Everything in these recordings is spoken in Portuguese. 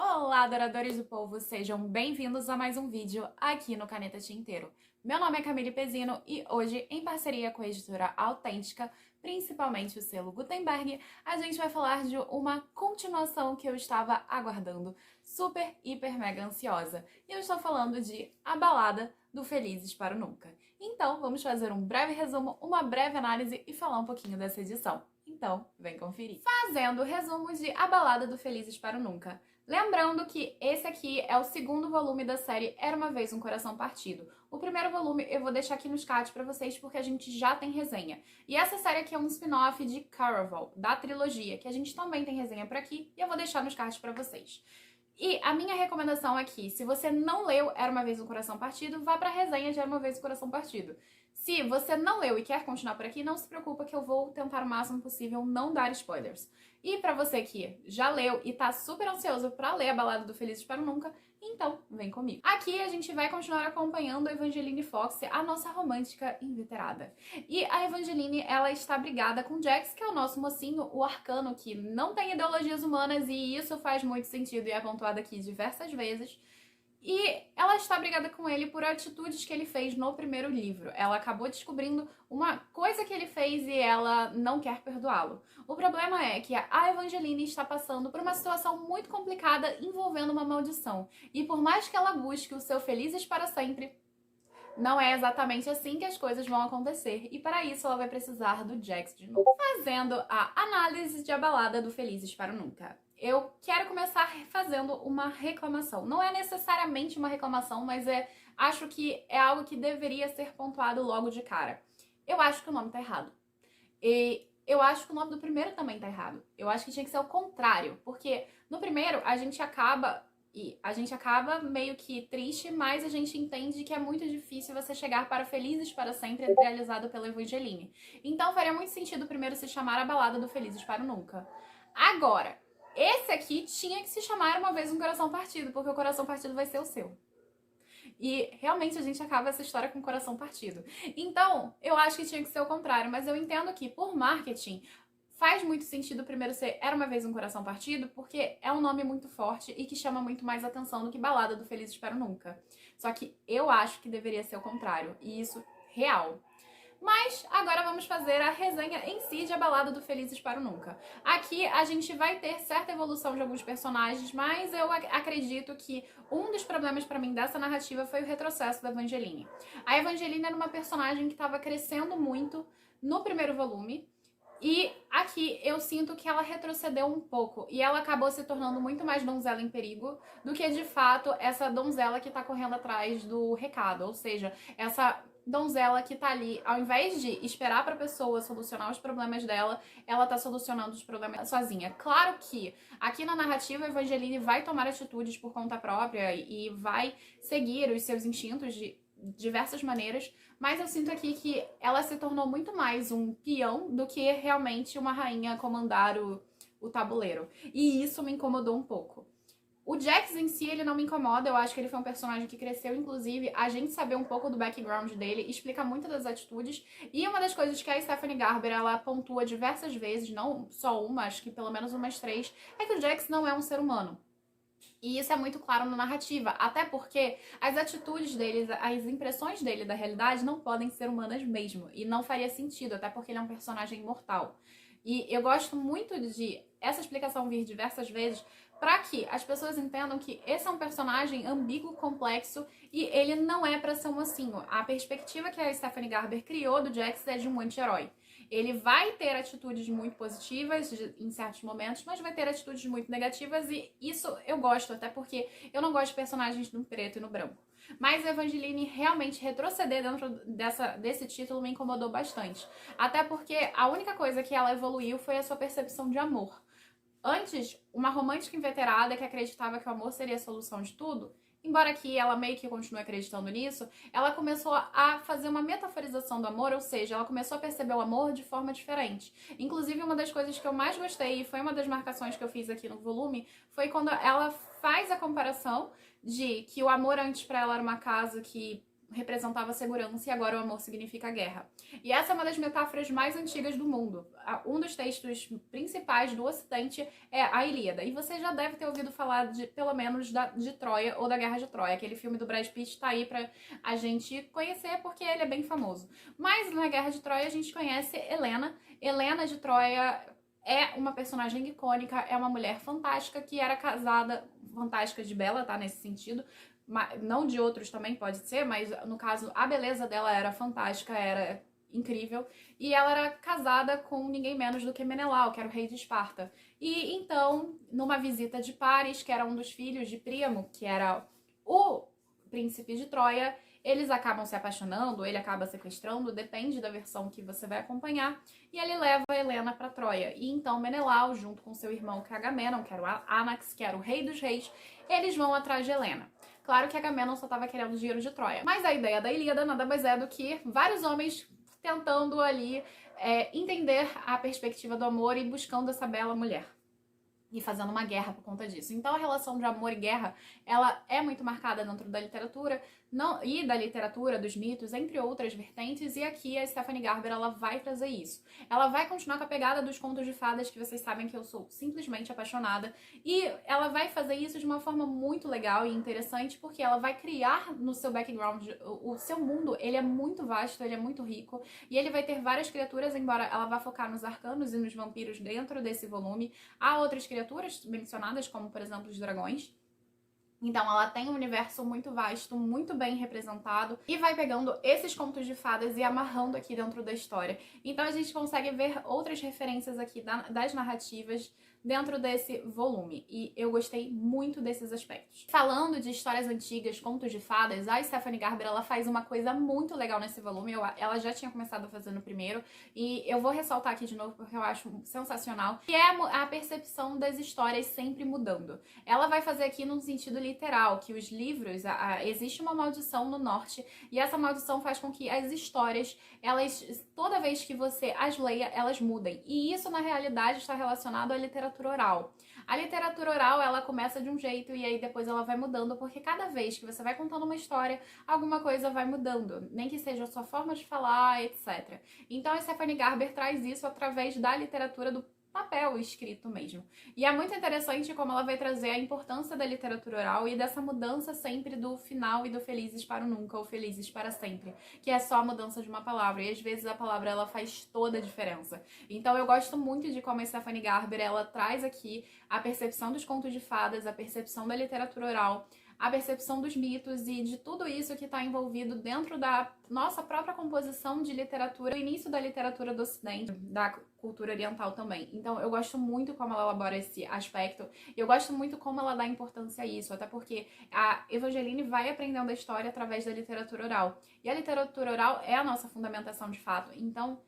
Olá, adoradores do povo, sejam bem-vindos a mais um vídeo aqui no Caneta Tinteiro. Meu nome é Camille Pezino e hoje, em parceria com a editora Autêntica, principalmente o selo Gutenberg, a gente vai falar de uma continuação que eu estava aguardando, super, hiper, mega ansiosa. E eu estou falando de A Balada do Felizes para o Nunca. Então, vamos fazer um breve resumo, uma breve análise e falar um pouquinho dessa edição. Então, vem conferir. Fazendo o resumo de A Balada do Felizes para o Nunca. Lembrando que esse aqui é o segundo volume da série Era Uma Vez um Coração Partido. O primeiro volume eu vou deixar aqui nos cards pra vocês porque a gente já tem resenha. E essa série aqui é um spin-off de Caraval, da trilogia, que a gente também tem resenha por aqui e eu vou deixar nos cards pra vocês. E a minha recomendação aqui, se você não leu Era Uma Vez um Coração Partido, vá pra resenha de Era Uma Vez um Coração Partido. Se você não leu e quer continuar por aqui, não se preocupa que eu vou tentar o máximo possível não dar spoilers. E pra você que já leu e tá super ansioso pra ler A Balada do Felizes para o Nunca, então vem comigo. Aqui a gente vai continuar acompanhando a Evangeline Fox, a nossa romântica inveterada. E a Evangeline, ela está brigada com Jax, que é o nosso mocinho, o arcano, que não tem ideologias humanas, e isso faz muito sentido e é pontuado aqui diversas vezes. E ela está brigada com ele por atitudes que ele fez no primeiro livro. Ela acabou descobrindo uma coisa que ele fez e ela não quer perdoá-lo. O problema é que a Evangeline está passando por uma situação muito complicada envolvendo uma maldição. E por mais que ela busque o seu felizes para sempre, não é exatamente assim que as coisas vão acontecer. E para isso ela vai precisar do Jax de novo. Fazendo a análise de A Balada do Felizes para o Nunca. Eu quero começar fazendo uma reclamação. Não é necessariamente uma reclamação, mas acho que é algo que deveria ser pontuado logo de cara. Eu acho que o nome tá errado. E eu acho que o nome do primeiro também tá errado. Eu acho que tinha que ser o contrário, porque no primeiro a gente acaba meio que triste, mas a gente entende que é muito difícil você chegar para Felizes para Sempre, realizado pela Evangeline. Então faria muito sentido o primeiro se chamar A Balada do Felizes para o Nunca. Agora, esse aqui tinha que se chamar Uma Vez um Coração Partido, porque o coração partido vai ser o seu. E realmente a gente acaba essa história com o coração partido. Então, eu acho que tinha que ser o contrário, mas eu entendo que, por marketing, faz muito sentido primeiro ser Era Uma Vez um Coração Partido, porque é um nome muito forte e que chama muito mais atenção do que Balada do Felizes para o Nunca. Só que eu acho que deveria ser o contrário, e isso real. Mas agora vamos fazer a resenha em si de A Balada do Felizes para o Nunca. Aqui a gente vai ter certa evolução de alguns personagens, mas eu acredito que um dos problemas para mim dessa narrativa foi o retrocesso da Evangeline. A Evangeline era uma personagem que estava crescendo muito no primeiro volume, e aqui eu sinto que ela retrocedeu um pouco e ela acabou se tornando muito mais donzela em perigo do que de fato essa donzela que tá correndo atrás do recado, ou seja, essa donzela que tá ali, ao invés de esperar pra pessoa solucionar os problemas dela, ela tá solucionando os problemas sozinha. Claro que aqui na narrativa a Evangeline vai tomar atitudes por conta própria e vai seguir os seus instintos de diversas maneiras, mas eu sinto aqui que ela se tornou muito mais um peão do que realmente uma rainha comandar o tabuleiro. E isso me incomodou um pouco. O Jax em si, ele não me incomoda, eu acho que ele foi um personagem que cresceu, inclusive, a gente saber um pouco do background dele explica muito das atitudes, e uma das coisas que a Stephanie Garber, ela pontua diversas vezes, não só uma, acho que pelo menos umas 3, é que o Jax não é um ser humano. E isso é muito claro na narrativa, até porque as atitudes dele, as impressões dele da realidade não podem ser humanas mesmo, e não faria sentido, até porque ele é um personagem imortal. E eu gosto muito de essa explicação vir diversas vezes para que as pessoas entendam que esse é um personagem ambíguo, complexo, e ele não é para ser um mocinho. A perspectiva que a Stephanie Garber criou do Jax é de um anti-herói. Ele vai ter atitudes muito positivas em certos momentos, mas vai ter atitudes muito negativas, e isso eu gosto, até porque eu não gosto de personagens no preto e no branco. Mas a Evangeline realmente retroceder dentro desse título me incomodou bastante. Até porque a única coisa que ela evoluiu foi a sua percepção de amor. Antes, uma romântica inveterada que acreditava que o amor seria a solução de tudo, embora que ela meio que continue acreditando nisso, ela começou a fazer uma metaforização do amor, ou seja, ela começou a perceber o amor de forma diferente. Inclusive, uma das coisas que eu mais gostei, e foi uma das marcações que eu fiz aqui no volume, foi quando ela faz a comparação de que o amor antes pra ela era uma casa que representava segurança e agora o amor significa guerra. E essa é uma das metáforas mais antigas do mundo. Um dos textos principais do Ocidente é a Ilíada. E você já deve ter ouvido falar pelo menos de Troia ou da Guerra de Troia. Aquele filme do Brad Pitt tá aí pra a gente conhecer porque ele é bem famoso. Mas na Guerra de Troia a gente conhece Helena. Helena de Troia é uma personagem icônica, é uma mulher fantástica que era casada, fantástica de bela, tá? Nesse sentido, não de outros também pode ser, mas no caso a beleza dela era fantástica, era incrível, e ela era casada com ninguém menos do que Menelau, que era o rei de Esparta. E então, numa visita de Paris, que era um dos filhos de Príamo, que era o príncipe de Troia, eles acabam se apaixonando, ele acaba sequestrando, depende da versão que você vai acompanhar, e ele leva a Helena para Troia. E então Menelau, junto com seu irmão que é Agamenon, que era o Anax, que era o rei dos reis, eles vão atrás de Helena. Claro que Agamenon só estava querendo dinheiro de Troia. Mas a ideia da Ilíada nada mais é do que vários homens tentando ali entender a perspectiva do amor e buscando essa bela mulher. E fazendo uma guerra por conta disso. Então a relação de amor e guerra, ela é muito marcada dentro da literatura, e da literatura, dos mitos, entre outras vertentes, e aqui a Stephanie Garber, ela vai trazer isso. Ela vai continuar com a pegada dos contos de fadas, que vocês sabem que eu sou simplesmente apaixonada, e ela vai fazer isso de uma forma muito legal e interessante, porque ela vai criar no seu background, o seu mundo, ele é muito vasto, ele é muito rico, e ele vai ter várias criaturas, embora ela vá focar nos arcanos e nos vampiros dentro desse volume. Há outras criaturas mencionadas, como por exemplo os dragões. Então ela tem um universo muito vasto, muito bem representado, e vai pegando esses contos de fadas e amarrando aqui dentro da história. Então a gente consegue ver outras referências aqui das narrativas dentro desse volume, e eu gostei muito desses aspectos. Falando de histórias antigas, contos de fadas, a Stephanie Garber, ela faz uma coisa muito legal nesse volume. Ela já tinha começado a fazer no primeiro, e eu vou ressaltar aqui de novo porque eu acho sensacional, que é a percepção das histórias sempre mudando. Ela vai fazer aqui num sentido literal, que os livros, existe uma maldição no norte, e essa maldição faz com que as histórias, elas, toda vez que você as leia, elas mudem. E isso, na realidade, está relacionado à literatura oral. A literatura oral, ela começa de um jeito e aí depois ela vai mudando, porque cada vez que você vai contando uma história, alguma coisa vai mudando, nem que seja a sua forma de falar, etc. Então a Stephanie Garber traz isso através da literatura do papel escrito mesmo. E é muito interessante como ela vai trazer a importância da literatura oral e dessa mudança sempre do final e do felizes para o nunca ou felizes para sempre, que é só a mudança de uma palavra, e às vezes a palavra ela faz toda a diferença. Então eu gosto muito de como a Stephanie Garber, ela traz aqui a percepção dos contos de fadas, a percepção da literatura oral, a percepção dos mitos e de tudo isso que está envolvido dentro da nossa própria composição de literatura, o início da literatura do Ocidente, da cultura oriental também. Então eu gosto muito como ela elabora esse aspecto, e eu gosto muito como ela dá importância a isso, até porque a Evangeline vai aprendendo a história através da literatura oral, e a literatura oral é a nossa fundamentação de fato. Então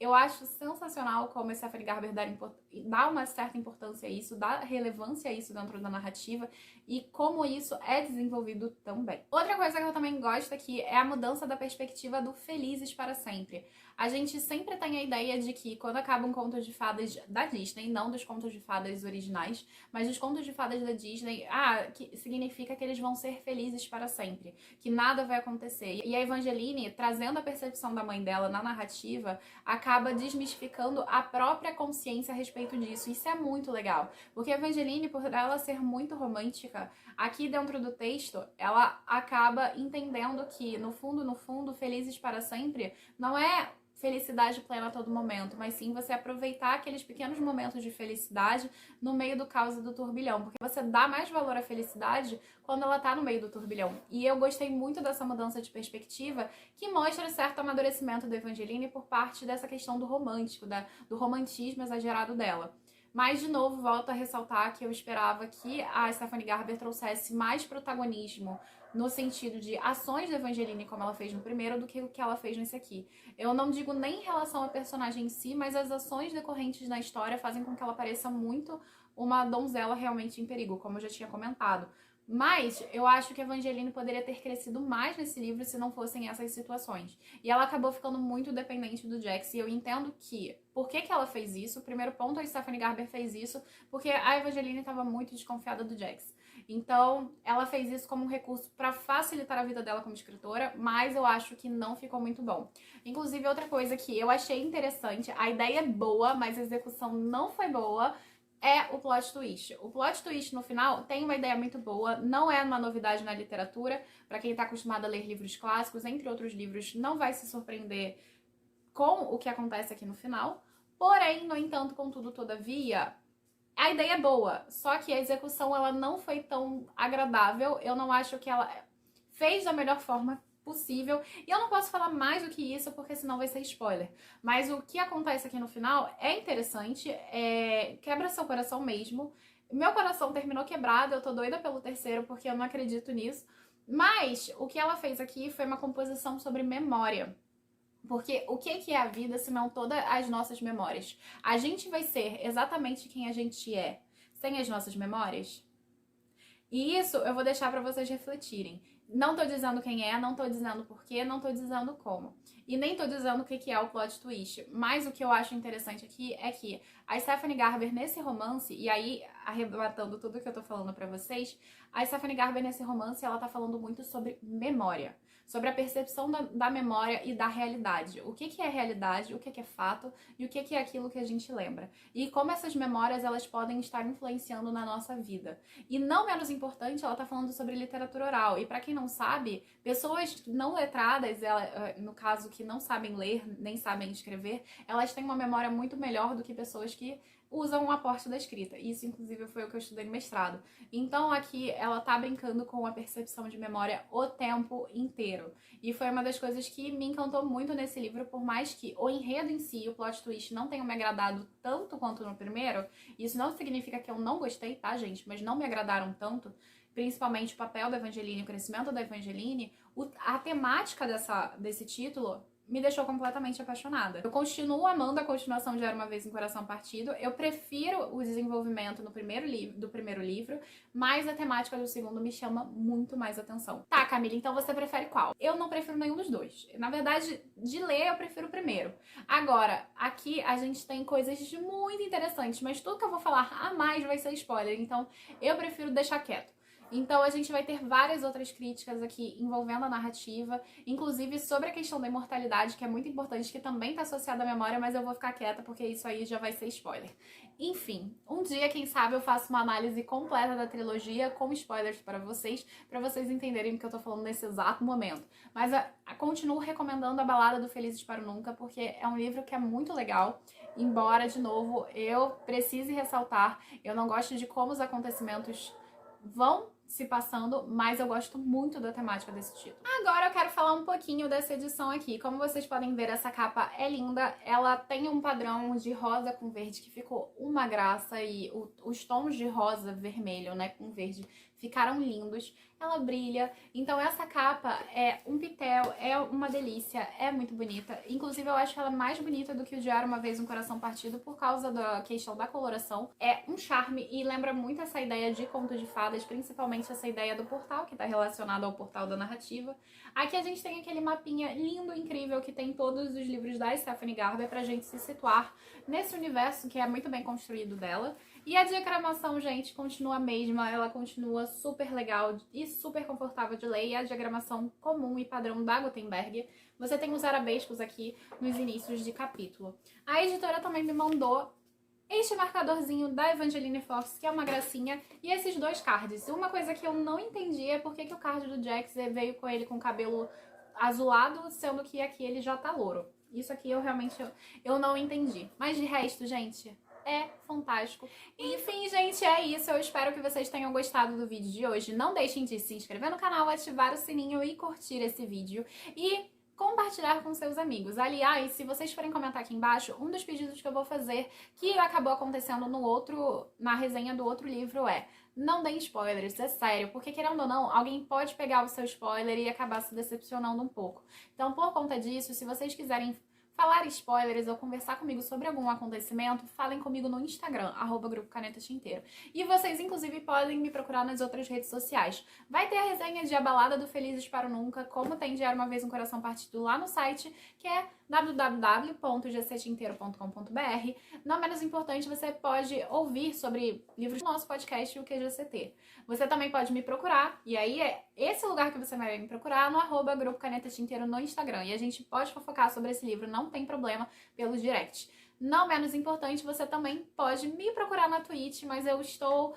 eu acho sensacional como a Stephanie Garber dá uma certa importância a isso, dá relevância a isso dentro da narrativa e como isso é desenvolvido também. Outra coisa que eu também gosto aqui é a mudança da perspectiva do felizes para sempre. A gente sempre tem a ideia de que quando acaba um conto de fadas da Disney, não dos contos de fadas originais, mas dos contos de fadas da Disney, que significa que eles vão ser felizes para sempre, que nada vai acontecer. E a Evangeline, trazendo a percepção da mãe dela na narrativa, acaba desmistificando a própria consciência a respeito disso. Isso é muito legal, porque a Evangeline, por ela ser muito romântica, aqui dentro do texto, ela acaba entendendo que, no fundo, felizes para sempre não é felicidade plena a todo momento, mas sim você aproveitar aqueles pequenos momentos de felicidade no meio do caos e do turbilhão, porque você dá mais valor à felicidade quando ela tá no meio do turbilhão. E eu gostei muito dessa mudança de perspectiva, que mostra certo amadurecimento da Evangeline por parte dessa questão do romântico, do romantismo exagerado dela. Mas, de novo, volto a ressaltar que eu esperava que a Stephanie Garber trouxesse mais protagonismo no sentido de ações da Evangeline, como ela fez no primeiro, do que o que ela fez nesse aqui. Eu não digo nem em relação ao personagem em si, mas as ações decorrentes na história fazem com que ela pareça muito uma donzela realmente em perigo, como eu já tinha comentado. Mas eu acho que a Evangeline poderia ter crescido mais nesse livro se não fossem essas situações. E ela acabou ficando muito dependente do Jax, e eu entendo que... Por que ela fez isso? O primeiro ponto, a Stephanie Garber fez isso porque a Evangeline estava muito desconfiada do Jax. Então, ela fez isso como um recurso para facilitar a vida dela como escritora, mas eu acho que não ficou muito bom. Inclusive, outra coisa que eu achei interessante, a ideia é boa, mas a execução não foi boa, é o plot twist. O plot twist no final tem uma ideia muito boa, não é uma novidade na literatura. Para quem está acostumado a ler livros clássicos, entre outros livros, não vai se surpreender com o que acontece aqui no final. Porém, no entanto, contudo, todavia, a ideia é boa, só que a execução ela não foi tão agradável. Eu não acho que ela fez da melhor forma possível. E eu não posso falar mais do que isso, porque senão vai ser spoiler. Mas o que acontece aqui no final é interessante, quebra seu coração mesmo. Meu coração terminou quebrado, eu tô doida pelo terceiro, porque eu não acredito nisso. Mas o que ela fez aqui foi uma composição sobre memória. Porque o que é a vida se não todas as nossas memórias? A gente vai ser exatamente quem a gente é sem as nossas memórias? E isso eu vou deixar pra vocês refletirem. Não tô dizendo quem é, não tô dizendo porquê, não tô dizendo como. E nem tô dizendo o que é o plot twist. Mas o que eu acho interessante aqui é que a Stephanie Garber nesse romance, e aí arrebatando tudo que eu tô falando pra vocês, a Stephanie Garber nesse romance, ela tá falando muito sobre memória. Sobre a percepção da memória e da realidade. O que é realidade, o que é fato e o que é aquilo que a gente lembra. E como essas memórias elas podem estar influenciando na nossa vida. E não menos importante, ela tá falando sobre literatura oral. E para quem não sabe, pessoas não letradas, no caso que não sabem ler, nem sabem escrever, elas têm uma memória muito melhor do que pessoas que usam o aporte da escrita. Isso, inclusive, foi o que eu estudei no mestrado. Então, aqui, ela tá brincando com a percepção de memória o tempo inteiro. E foi uma das coisas que me encantou muito nesse livro, por mais que o enredo em si, o plot twist, não tenha me agradado tanto quanto no primeiro. Isso não significa que eu não gostei, tá, gente? Mas não me agradaram tanto. Principalmente o papel da Evangeline, o crescimento da Evangeline. A temática desse título me deixou completamente apaixonada. Eu continuo amando a continuação de Era Uma Vez um Coração Partido. Eu prefiro o desenvolvimento do primeiro livro, mas a temática do segundo me chama muito mais atenção. Tá, Camila, então você prefere qual? Eu não prefiro nenhum dos dois. Na verdade, de ler, eu prefiro o primeiro. Agora, aqui a gente tem coisas muito interessantes, mas tudo que eu vou falar a mais vai ser spoiler, então eu prefiro deixar quieto. Então a gente vai ter várias outras críticas aqui envolvendo a narrativa, inclusive sobre a questão da imortalidade, que é muito importante, que também está associada à memória, mas eu vou ficar quieta porque isso aí já vai ser spoiler. Enfim, um dia, quem sabe, eu faço uma análise completa da trilogia com spoilers para vocês entenderem o que eu tô falando nesse exato momento. Mas continuo recomendando A Balada do Felizes para o Nunca, porque é um livro que é muito legal, embora, de novo, eu precise ressaltar, eu não gosto de como os acontecimentos vão se passando, mas eu gosto muito da temática desse título. Agora eu quero falar um pouquinho dessa edição aqui. Como vocês podem ver, essa capa é linda, ela tem um padrão de rosa com verde que ficou uma graça e os tons de rosa, vermelho, né, com verde ficaram lindos. Ela brilha, então essa capa é um pitel, é uma delícia, é muito bonita. Inclusive eu acho ela mais bonita do que o de Era Uma Vez um Coração Partido por causa da questão da coloração. É um charme e lembra muito essa ideia de conto de fadas, principalmente essa ideia do portal, que está relacionado ao portal da narrativa. Aqui a gente tem aquele mapinha lindo, incrível, que tem todos os livros da Stephanie Garber pra gente se situar nesse universo que é muito bem construído dela. E a diagramação, gente, continua a mesma, ela continua super legal e super confortável de ler, e a diagramação comum e padrão da Gutenberg. Você tem os arabescos aqui nos inícios de capítulo. A editora também me mandou este marcadorzinho da Evangeline Fox, que é uma gracinha, e esses dois cards. Uma coisa que eu não entendi é por que o card do Jax veio com ele com o cabelo azulado, sendo que aqui ele já tá louro. Isso aqui eu realmente eu não entendi. Mas de resto, gente, é fantástico. Enfim, gente, é isso. Eu espero que vocês tenham gostado do vídeo de hoje. Não deixem de se inscrever no canal, ativar o sininho e curtir esse vídeo. E compartilhar com seus amigos. Aliás, se vocês forem comentar aqui embaixo, um dos pedidos que eu vou fazer, que acabou acontecendo na resenha do outro livro, não deem spoilers, é sério, porque querendo ou não, alguém pode pegar o seu spoiler e acabar se decepcionando um pouco. Então, por conta disso, se vocês quiserem falar spoilers ou conversar comigo sobre algum acontecimento, falem comigo no Instagram, @Grupo Caneta Tinteiro. E vocês, inclusive, podem me procurar nas outras redes sociais. Vai ter a resenha de A Balada do Felizes para o Nunca, como tem de Era Uma Vez um Coração Partido lá no site, que é www.gctinteiro.com.br. Não menos importante, você pode ouvir sobre livros do nosso podcast, o QGCT. Você também pode me procurar, e aí é esse lugar que você vai me procurar, no @Grupo Caneta Tinteiro no Instagram. E a gente pode fofocar sobre esse livro, não tem problema, pelo direct. Não menos importante, você também pode me procurar na Twitch, mas eu estou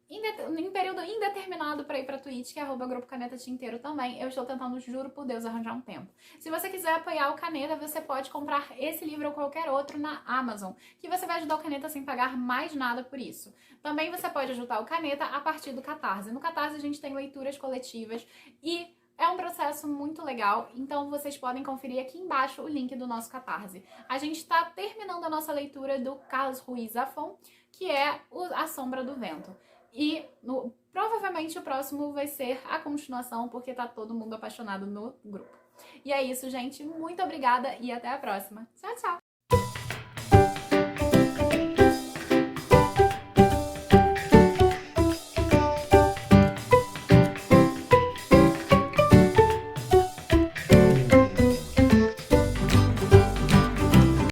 em período indeterminado para ir pra Twitch, que é @Grupo Caneta Tinteiro também. Eu estou tentando, juro por Deus, arranjar um tempo. Se você quiser apoiar o Caneta, você pode comprar esse livro ou qualquer outro na Amazon, que você vai ajudar o Caneta sem pagar mais nada por isso. Também você pode ajudar o Caneta a partir do Catarse. No Catarse a gente tem leituras coletivas e é um processo muito legal, então vocês podem conferir aqui embaixo o link do nosso Catarse. A gente está terminando a nossa leitura do Carlos Ruiz Zafón, que é A Sombra do Vento. E provavelmente o próximo vai ser a continuação, porque tá todo mundo apaixonado no grupo. E é isso, gente. Muito obrigada e até a próxima. Tchau, tchau!